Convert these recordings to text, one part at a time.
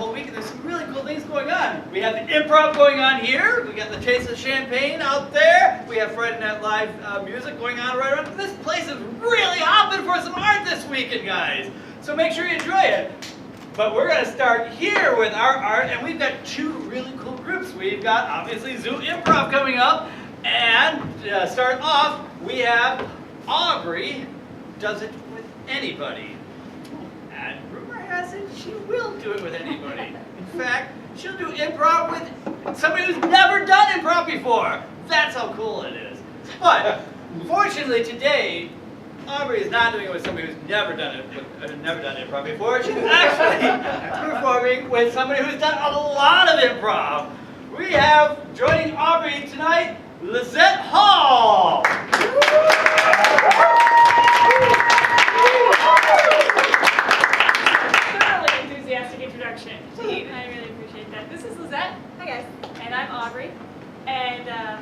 all week, and there's some really cool things going on. We have the improv going on here. We got the Taste of Champagne out there. We have Friday Night Live music going on right around. This place is really hopping for some art this weekend, guys. So make sure you enjoy it. But we're going to start here with our art, and we've got two really cool groups. We've got, obviously, Zoo Improv coming up, and start off, we have Aubrey Does It With Anybody. And rumor has it she will do it with anybody. In fact, she'll do improv with somebody who's never done improv before. That's how cool it is. But, fortunately today, Aubrey is not doing it with somebody who's never done improv before. She's actually performing with somebody who's done a lot of improv. We have joining Aubrey tonight, Lissette Hall. Thoroughly enthusiastic introduction. I really appreciate that. This is Lissette. Hi guys. And I'm Aubrey. And I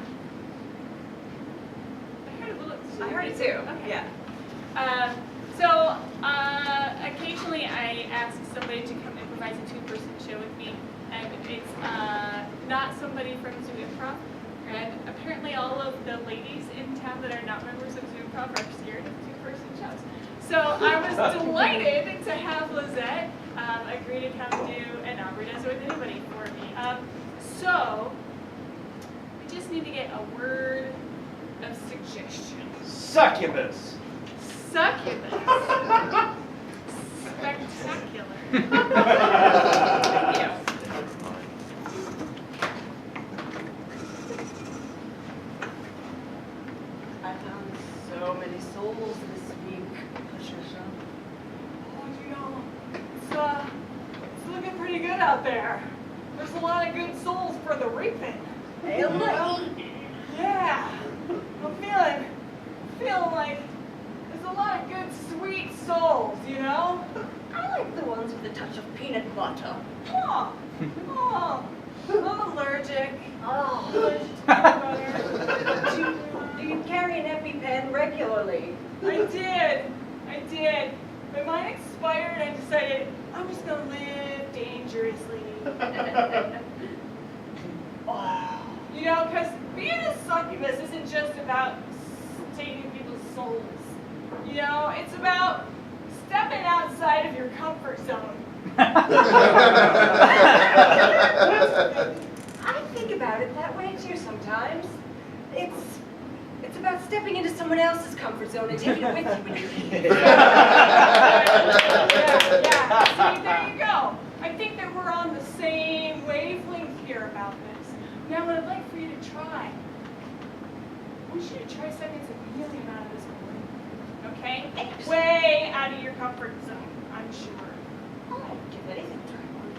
heard it too. Okay. Yeah. Occasionally I ask somebody to come improvise a two-person show with me, and it's not somebody from Zoo Improv. And apparently all of the ladies in town that are not members of Zoo Improv are scared of two-person shows. So I was delighted to have Lissette agree to come do an Aubrey Does It With Anybody for me. So we just need to get a word of suggestion. Succubus. Succubus. Spectacular. Thank you. I found so many souls this week, Patricia. Oh, you know, it's looking pretty good out there. There's a lot of good souls for the reaping. Hey, look. Yeah. I'm feeling like there's a lot of good, sweet souls, you know? I like the ones with a touch of peanut butter. Oh, I'm allergic. Oh. Allergic to peanut butter. Do you carry an EpiPen regularly? I did. But mine expired, and I decided I'm just gonna live dangerously. Oh. You know, because being a succubus isn't just about taking people's souls. You know, it's about stepping outside of your comfort zone. I think about it that way too sometimes. It's about stepping into someone else's comfort zone and taking it with you when you leave. Yeah. See, there you go. I think that we're on the same wavelength here about this. Now, what I'd like for you to try, I want you to try something that's really out of this world. Okay? Way out of your comfort zone, I'm sure. I'd give anything to try one.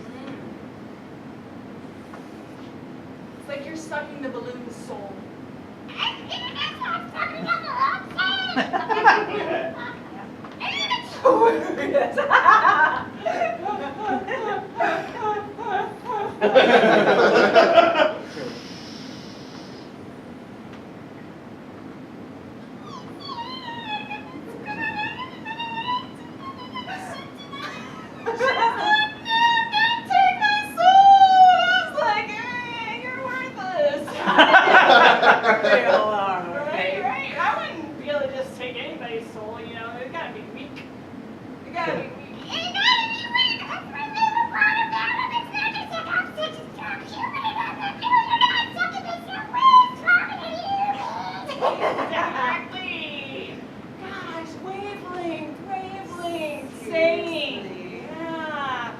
It's like you're sucking the balloon's soul. Right. I wouldn't really just take anybody's soul, you know. They gotta be weak. They gotta be weak. Exactly. Gosh, wavelength, sane. Yeah.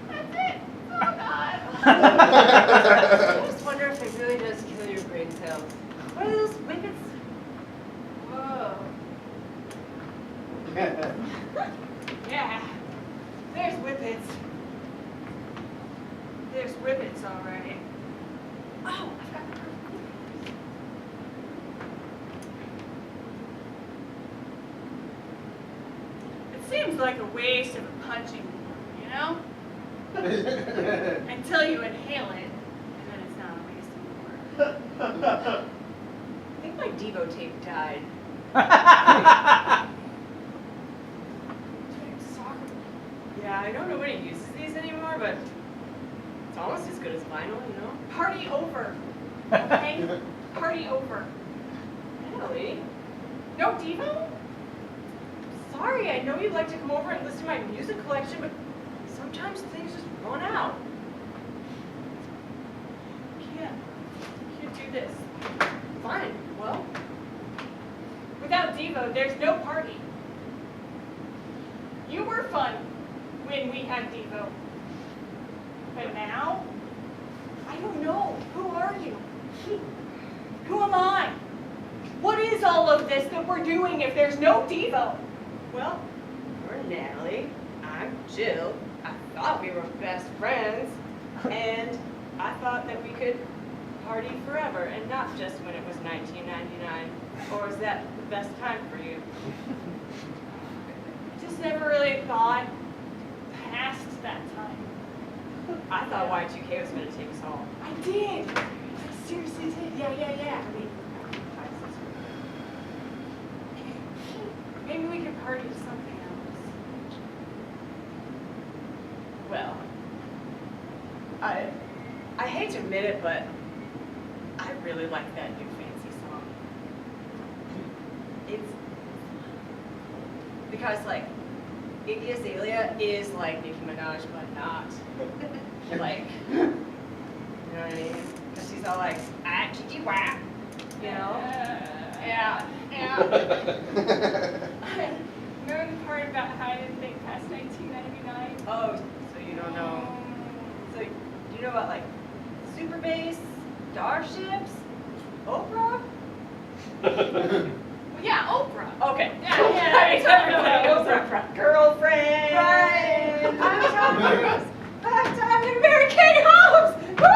That's it. Oh God. I just wonder if it really does kill your brain cells. What are those whippets? Whoa. Yeah. There's whippets. There's whippets already. Oh, I've got the perfect. It seems like a waste of a punching board, you know? Until you inhale it, and then it's not a waste anymore. I think my Devo tape died. Yeah, I don't know what he uses these anymore, but it's almost as good as vinyl, you know? Party over. Okay? Party over. Really? No Devo? Sorry, I know you'd like to come over and listen to my music collection, but Sometimes things just run out. can't do this. Fine, well, Without Devo, there's no party. You were fun when we had Devo. But now, I don't know. Who are you? Who am I? What is all of this that we're doing if there's no Devo? well, you're Natalie, I'm Jill. I thought we were best friends, and I thought that we could party forever, and not just when it was 1999. Or is that the best time for you? Just never really thought past that time. I thought Y2K was going to take us all. I did. I seriously did. Yeah. I mean, Maybe we could party to something else. well, I hate to admit it, but I really like that new fancy song. It's because like Iggy Azalea is like Nicki Minaj, but not like, you know what I mean? Because she's all like, ah, kitty wah, you know? Yeah. Remember the part about how I didn't think past 1999? Oh, so you don't know. So you know about like super bass, starships, Oprah? Well, yeah, Oprah. Okay. Yeah, Oprah. Girlfriend. Right. I'm talking to Mary Kate Holmes. Woo!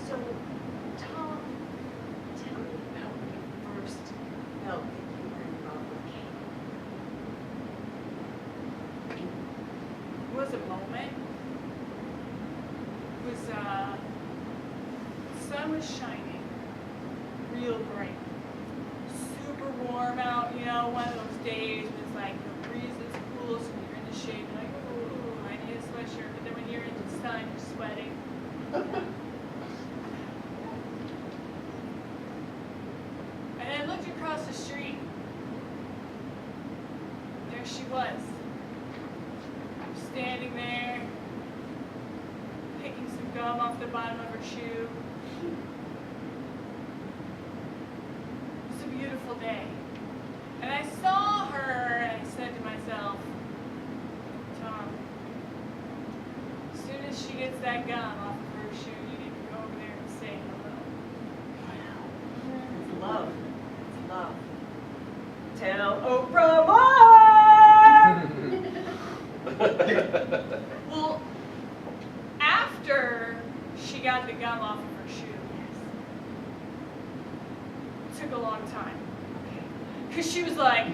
So, Tom, tell me about when you first felt that you were in love with Kate. It was a moment. It was, the sun was shining real bright. Super warm out, you know, one of those days when it's like the breeze is cool, so you're in the shade, you're like, ooh, I need a sweatshirt. But then when you're in the sun, you're sweating. And I looked across the street. There she was. Standing there, picking some gum off the bottom of her shoe. It was a beautiful day. And I saw her and I said to myself, Tom, as soon as she gets that gum off of her shoe, you need to go over there and say hello. It's love. It's love. Tell Oprah more! Well, after she got the gum off of her shoe, it took a long time. Because she was like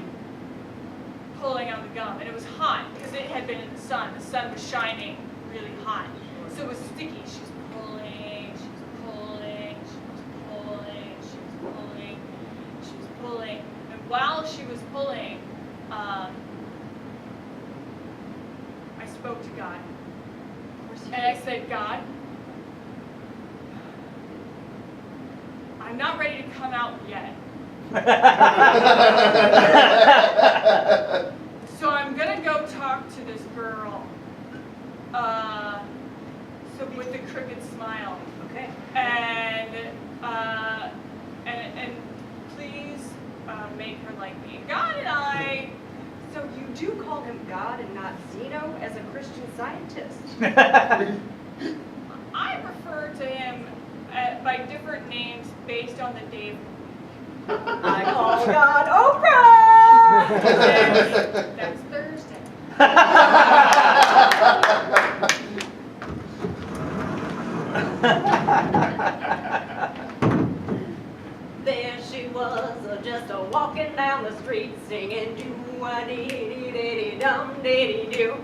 pulling out the gum, and it was hot because it had been in the sun. The sun was shining really hot. So it was sticky. She was pulling, she was pulling, she was pulling, she was pulling, she was pulling. And while she was pulling, I spoke to God. And I said, God, I'm not ready to come out yet. So I'm gonna go talk to this girl. So with the crooked smile. Okay. And please make her like me. God and I. So you do call him God and not Zeno as a Christian Scientist? I refer to him by different names based on the day of the week. I call God Oprah! That's Thursday. There she was, just walking down the street, singing doo-a-dee-dee-dee-dum-dee-dee-doo,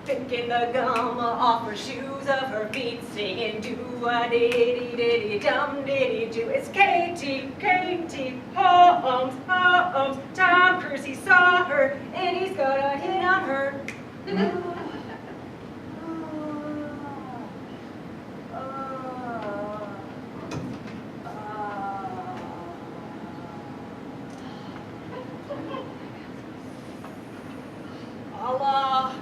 picking the gum off her shoes of her feet, singing doo Do-a-dee-dee-dee-dum-dee-dee-do. It's Katie, Katie, Holmes, Holmes. Tom Cruise, he saw her, and he's gonna hit on her. Allah.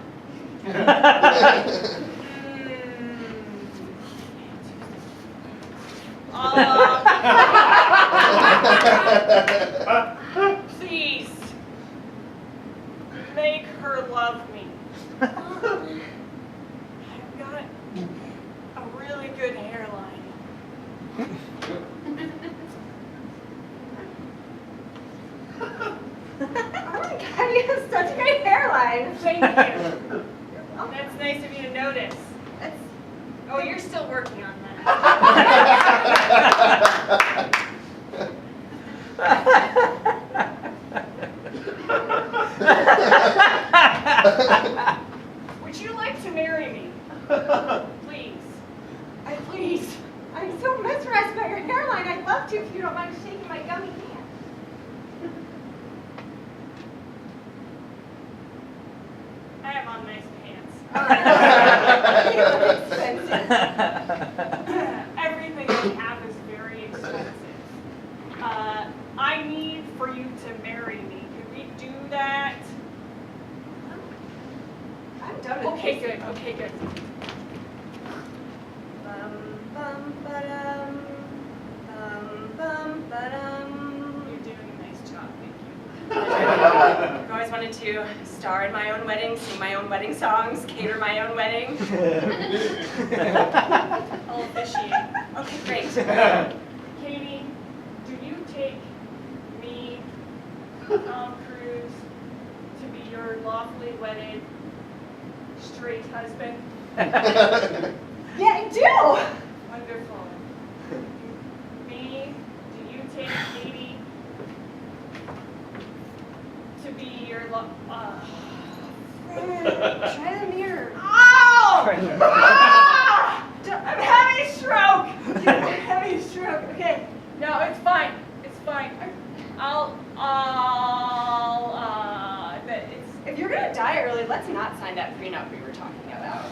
Please make her love me. I've got a really good hairline. Oh my God, you have such a great hairline. Thank you. That's nice of you to notice. Oh, you're still working on that. Would you like to marry me? Please. Please. I'm so mesmerized by your hairline. I'd love to if you don't mind shaking my gummy hand. I have on nice pants. Expensive. Everything we have is very expensive. I need for you to marry me. Could we do that? I'm done with Okay, good. Okay, good. You're doing a nice job. Thank you. I've always wanted to star in my own wedding, sing my own wedding songs, cater my own wedding. I'll officiate. Okay, great. Katie, do you take me, Tom Cruise, to be your lawfully wedded straight husband? Yeah, I do! Wonderful. Me, do you take Katie to be your try the mirror. Oh! I'm having a stroke! I'm having a stroke. Okay. No, it's fine. It's fine. If you're gonna die early, let's not sign that prenup we were talking about.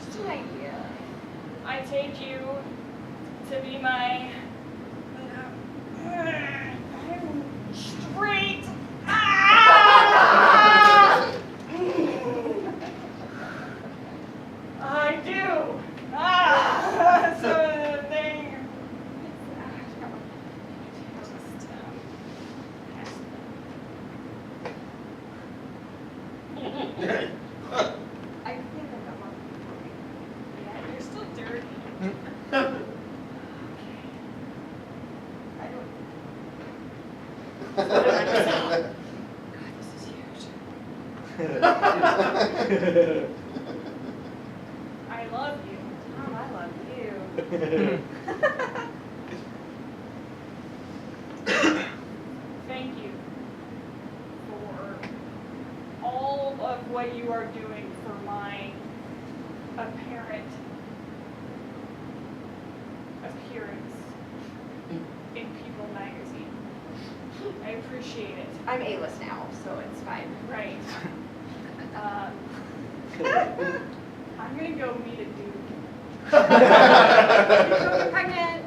Just an idea. I take you to be my straight. I do. That's the thing. I think I got one. Yeah, you're still dirty. Okay. I don't. God, this is huge. I love you. Tom, I love you. Thank you for all of what you are doing for my apparent appearance in People magazine. I appreciate it. I'm A-list now, so it's fine. Right. I'm gonna go meet a dude. You're pregnant.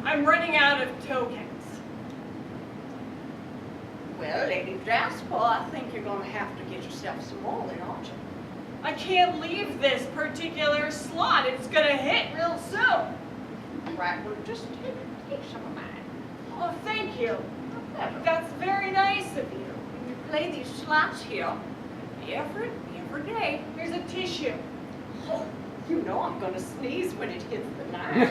I'm running out of tokens. Well, Lady Draspel, I think you're going to have to get yourself some more, then, aren't you? I can't leave this particular slot. It's going to hit real soon. Right, well, just take some of mine. Oh, thank you. That's very nice of you. You play these slots here, Every day. Here's a tissue. Oh, you know I'm gonna sneeze when it hits the knife.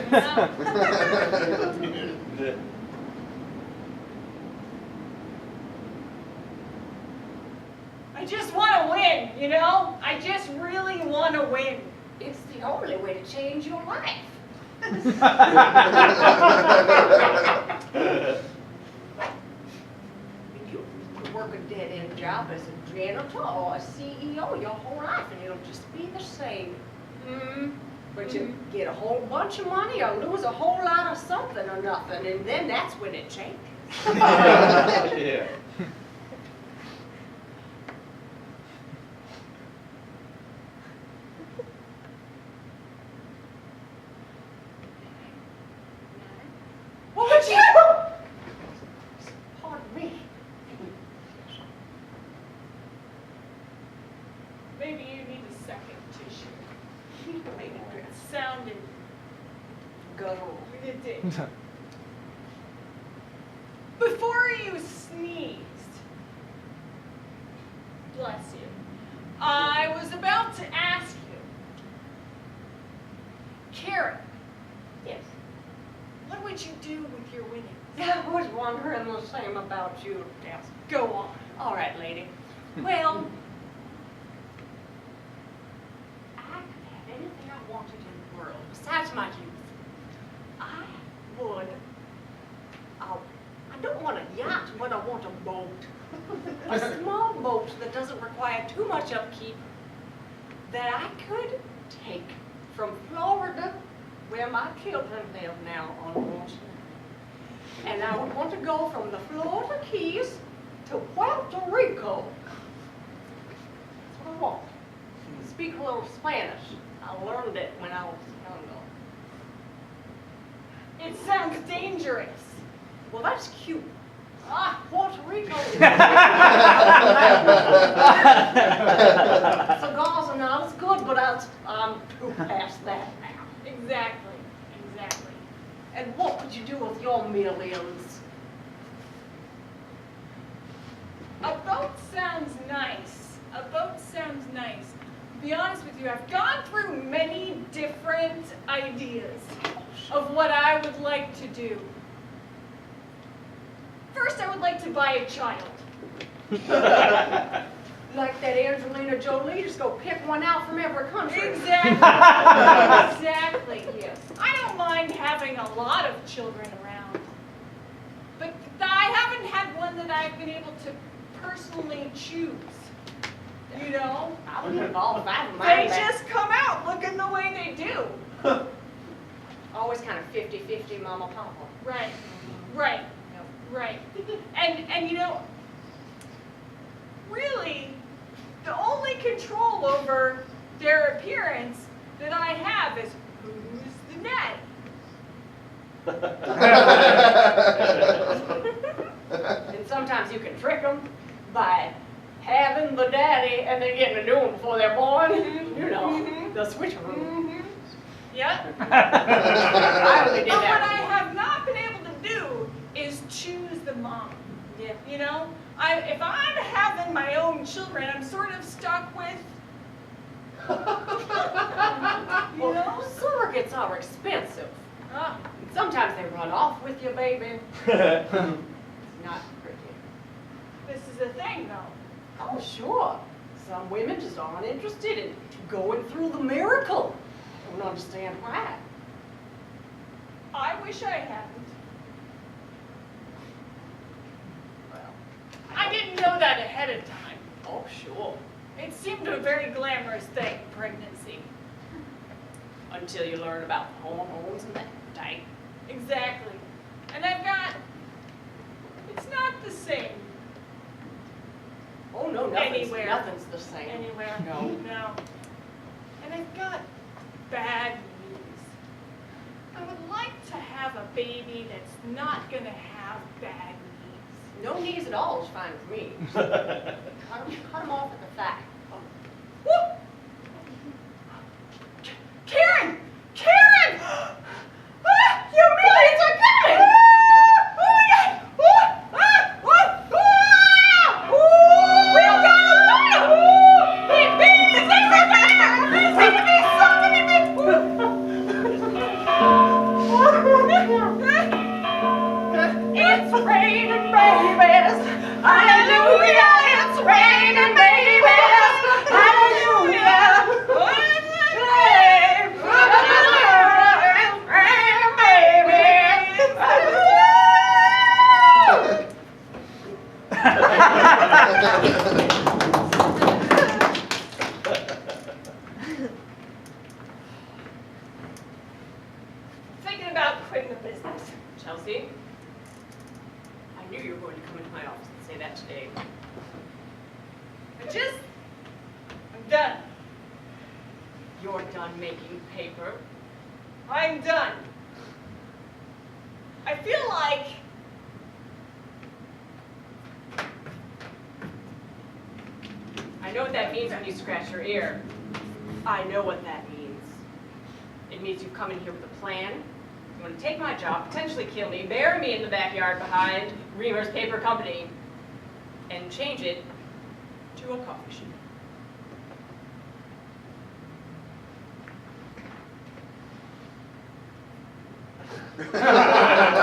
I just want to win, you know? I just really want to win. It's the only way to change your life. You work a dead-end job as a janitor or a CEO your whole life, and it'll just be the same. But you get a whole bunch of money or lose a whole lot of something or nothing, and then that's when it changes. Yeah. What would you? Pardon me. Maybe you need a second tissue. Make it It sounded guttural. it did. Before you sneezed, bless you, I was about to ask you, Karen, Yes. what would you do with your winnings? I was wondering the same about you. Yes. Go on. All right, lady. Well, I could have anything I wanted in the world besides my youth. I would. I don't want a yacht, but I want a boat. A small boat that doesn't require too much upkeep that I could take from Florida, where my children live now on Ocean. And I would want to go from the Florida Keys to Puerto Rico. That's what I want. Speak a little Spanish. I learned it when I was younger. It sounds dangerous. Well, that's cute. Puerto Rico. Cigars are not as good, but I'm too past that now. Exactly. Exactly. And what would you do with your millions? A boat sounds nice. A boat sounds nice. To be honest with you, I've gone through many different ideas of what I would like to do. First, I would like to buy a child. Like that Angelina Jolie, just go pick one out from every country. Exactly. Exactly, yes. I don't mind having a lot of children around. But I haven't had one that I've been able to personally choose. You know? I would involve that in They my just come out looking the way they do. Always kind of 50-50 mama papa. Right, right, right. And you know, really, the only control over their appearance that I have is who's the daddy. And sometimes you can trick them by having the daddy and then getting to know them before they're born. You know, the switcheroo. Yep. I only did But what that. I have not been able to do is choose the mom. Yeah. You know, if I'm having my own children, I'm sort of stuck with, you know? Surrogates are expensive. Ah, Sometimes they run off with your baby. It's not pretty. this is a thing, though. Oh, sure. Some women just aren't interested in going through the miracle. I don't understand why. I wish I hadn't. Well, I didn't know that ahead of time. oh, sure. It seemed a very glamorous thing, pregnancy. Until you learn about the hormones and that type. Exactly. And I've got, it's not the same Oh, no, Anywhere. nothing's the same. anywhere. No. No. And I've got bad news. I would like to have a baby that's not gonna have bad knees. No knees at all is fine with me. cut them off at the thigh. Whoop! Karen! Karen! Ah, your millions are coming! Ah! Oh my God! Ah! Ah! Ah! Ah! We've got a lot! on making paper. I'm done. I feel like I know what that means when you scratch your ear. I know what that means. It means you've come in here with a plan. You want to take my job, potentially kill me, bury me in the backyard behind Reamer's Paper Company, and change it to a coffee shop.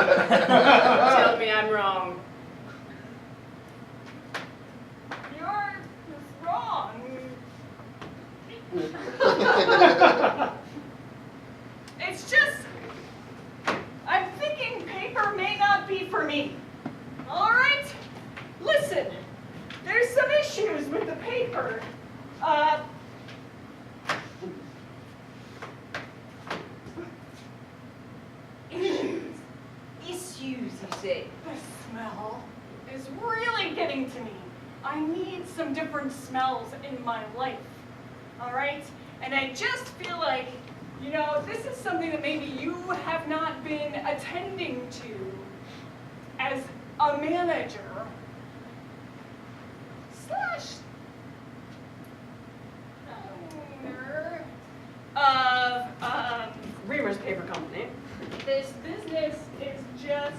Tell me I'm wrong. You're wrong. It's just, I'm thinking paper may not be for me. All right? Listen, there's some issues with the paper. Issues, you say? The smell is really getting to me. I need some different smells in my life, all right? And I just feel like, you know, this is something that maybe you have not been attending to as a manager slash owner of Reamer's Paper Company. this business is just,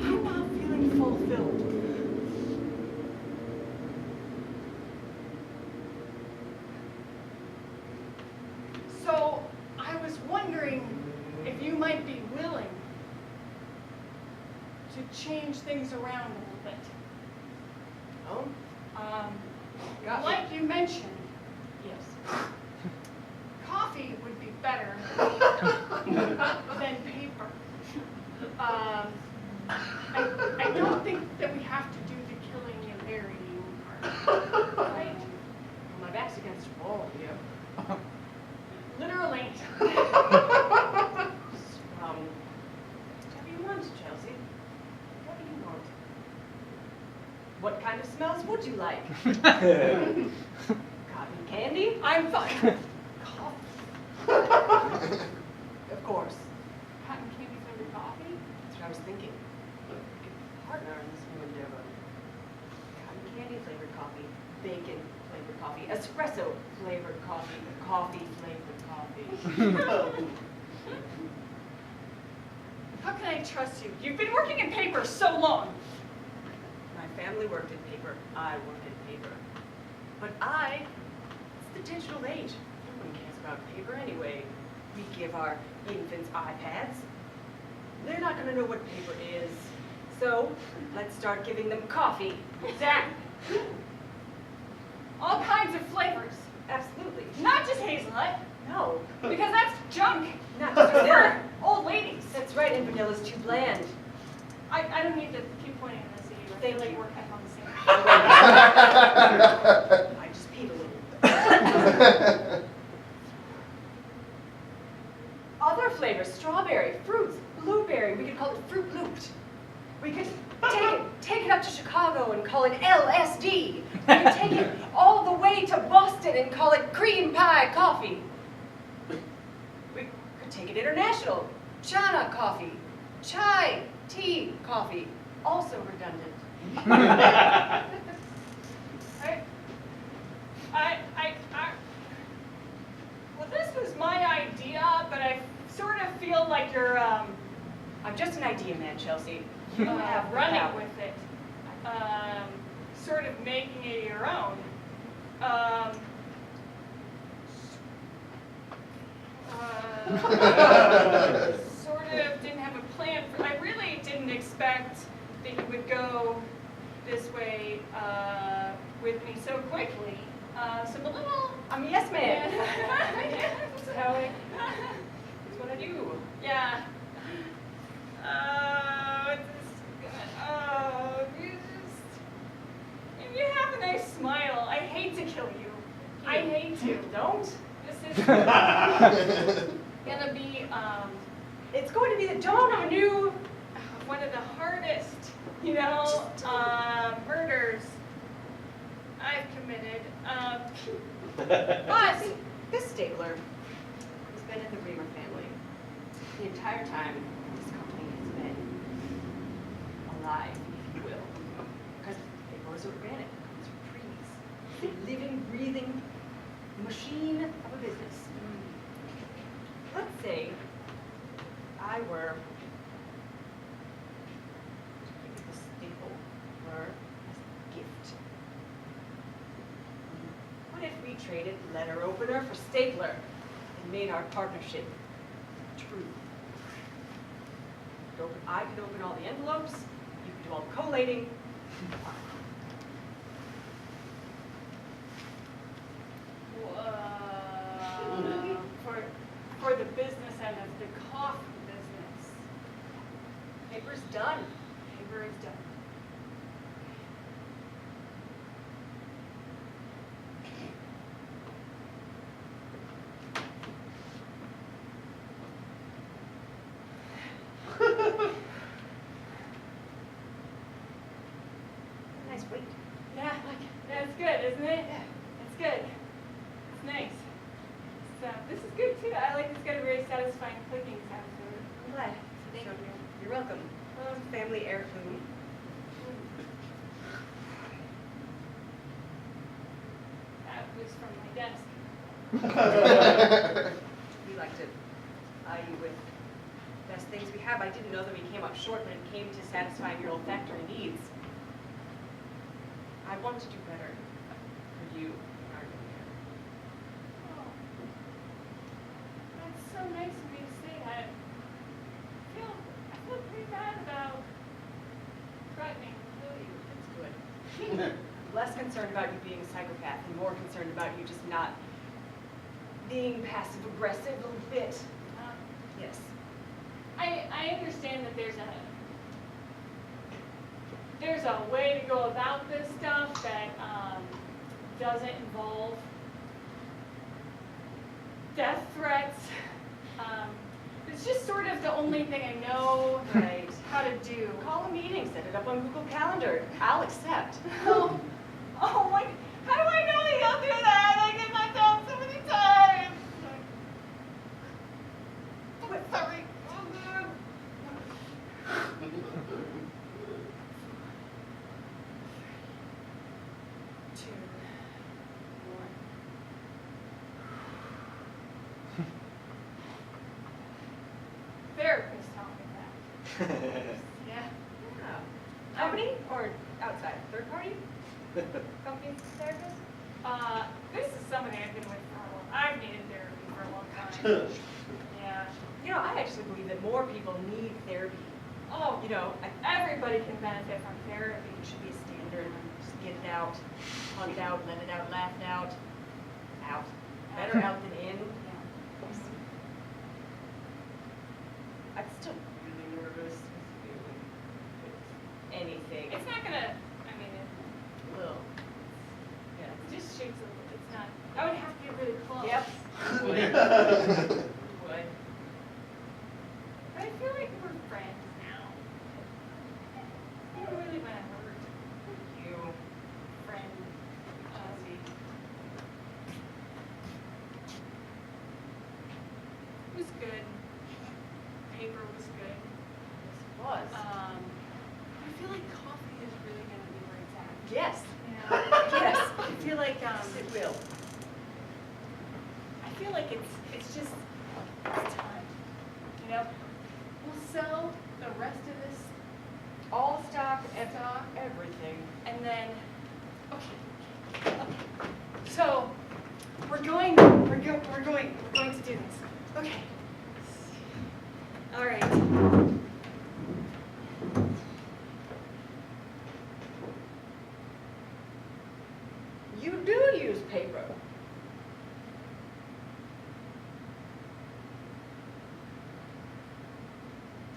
I'm not feeling fulfilled. So I was wondering if you might be willing to change things around a little bit. Oh? Got Like you mentioned, Yes. coffee would be better than paper. I don't think that we have to do the killing and burying part. Right? My back's against the wall here. Literally. What do you want, Chelsea? What do you want? What kind of smells would you like? Cotton candy? I'm fine. Of course. Cotton candy flavored coffee? That's what I was thinking. We could partner in this new endeavor. Cotton candy flavored coffee, bacon flavored coffee, espresso flavored coffee, coffee flavored coffee. How can I trust you? You've been working in paper so long. My family worked in paper. I worked in paper. But it's the digital age. No one cares about paper anyway. We give our infants iPads. They're not going to know what paper is. So let's start giving them coffee. Exactly. All kinds of flavors. Absolutely. Not just hazelnut, No. because that's junk. Not just vanilla. For old ladies. That's right, and vanilla's too bland. I don't need to keep pointing this at you. I Thank feel like you. we're kind of on the same I just peed a little. Other flavors, strawberry, fruits, blueberry. We could call it Fruit Looped. We could take it up to Chicago and call it LSD. We could take it all the way to Boston and call it cream pie coffee. We could take it international. Chana coffee, chai, tea, coffee. Also redundant. Well, this was my idea, but I sort of feel like you're I'm just an idea man, Chelsea. You have the running power. with it, sort of making it your own. Sort of didn't have a plan. I really didn't expect that you would go this way with me so quickly. So I'm a little. I'm a yes man. That's how That's what I do. Yeah. You have a nice smile. I hate to kill you. I hate to. Don't. This is gonna be It's going to be the dawn of a new. one of the hardest, murders I've committed. But this stapler has been in the Reamer family the entire time this company has been alive, if you will. Because paper is organic, it comes from trees. It's a living, breathing machine of a business. Let's say I were to give you the stapler as a gift. What if we traded letter opener for stapler and made our partnership true? I could open all the envelopes, you could do all the collating. For the business end of the coffee business. Paper's done. Paper is done. Nice weight. Yeah, that's good, isn't it? Yeah. It's good. It's nice. So this is good too. I like it's got a very satisfying clicking sound to it. I'm glad. Thank you. You're welcome. Family heirloom. That was from my desk. We like to eye you with best things we have. I didn't know that we came up short when it came to satisfying your olfactory needs. I want to do better for you and our new year. Oh, that's so nice of me to say. I feel pretty bad about threatening to kill you. It's good. Less concerned about you being a psychopath and more concerned about you just not being passive aggressive a little bit. Yes. I understand that there's a way to go about this stuff that doesn't involve death threats. It's just sort of the only thing I know Right. how to do. Call a meeting, set it up on Google Calendar. I'll accept. Oh, like, how do I know that he'll do that? I get knocked down so many times. I'm sorry. Oh, God. Two, one. Therapist taught me that. Yeah. Company or outside? Third party? Company therapist? This is somebody I've been with for a long. I've needed therapy for a long time. Yeah. You know, I actually believe that more people need therapy. Oh, You know, everybody can benefit from therapy. it should be a standard. Just get it out, hunt it out, let it out, laugh it out. Out. Better out than in. Yeah. I'm still really nervous with anything. It's not gonna. I mean, it Well, yeah. just shakes a little. It's not. I would have to get really close. Yep. Would. But I feel like we're friends now. I don't really want to hurt You. friend Ozzy. It was good. Paper was good. Was. I feel like coffee is really gonna be where it's at. Yes. Yeah. Yes. I feel like Yes, it will. I feel like it's just it's time. You know, we'll sell the rest of this All stock, stock, everything. and then okay. So we're going to do this. Okay. All right. You do use paper.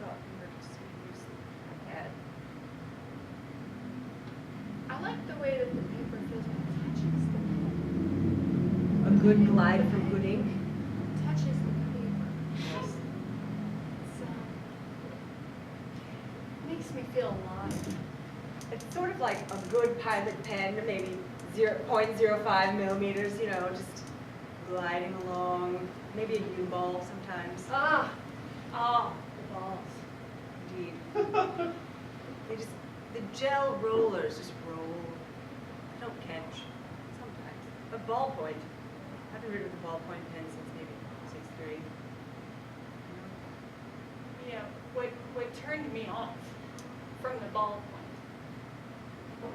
Thought you were just using my head. I like the way that the paper feels when it touches the A good glide from good ink. touches the paper. Yes. It's, makes me feel alive. It's sort of like a good pilot pen, maybe 0.05 millimeters, you know, just gliding along. Maybe a U-ball sometimes. Ah, the balls. Indeed. The gel rollers just roll. Don't catch. Sometimes. A ballpoint. I've been rid of the ballpoint pen since maybe 6th grade. You know, what turned me off from the ballpoint,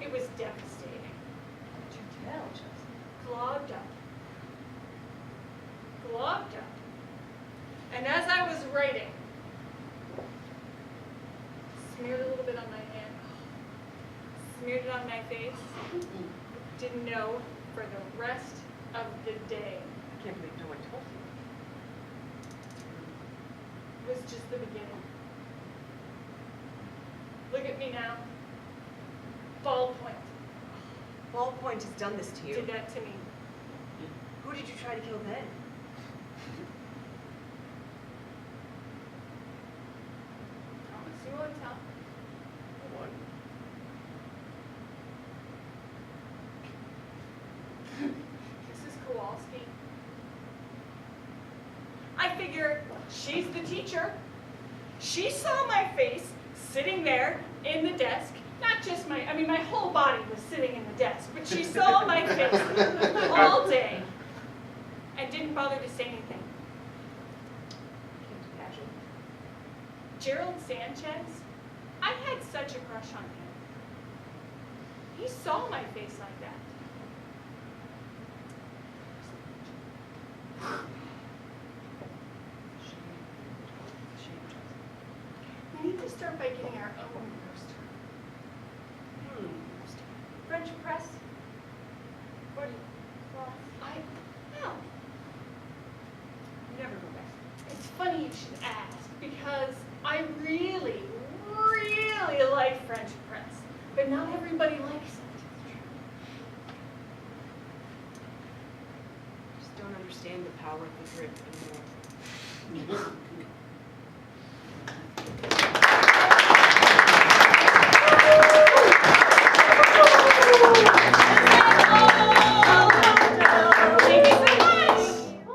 it was devastating. What'd you tell, Chelsea? Clogged up. Clogged up. And as I was writing, smeared a little bit on my hand, smeared it on my face, didn't know for the rest of the day. I can't believe no one told you. It was just the beginning. Look at me now. Ballpoint Ballpoint has done this to you. did that to me. Who did you try to kill then? Promise you won't tell. One. Mrs. Kowalski. I figure she's the teacher. She saw my face sitting there in the desk. Not just my whole body was sitting in the desk, but she saw my face all day and didn't bother to say anything. Can't imagine. Gerald Sanchez, I had such a crush on him. He saw my face like that. We need to start by getting our own roaster. French press? Or no. Never go back. It's funny you should ask because I really, really like French press, but not everybody likes it. I just don't understand the power of the grip anymore.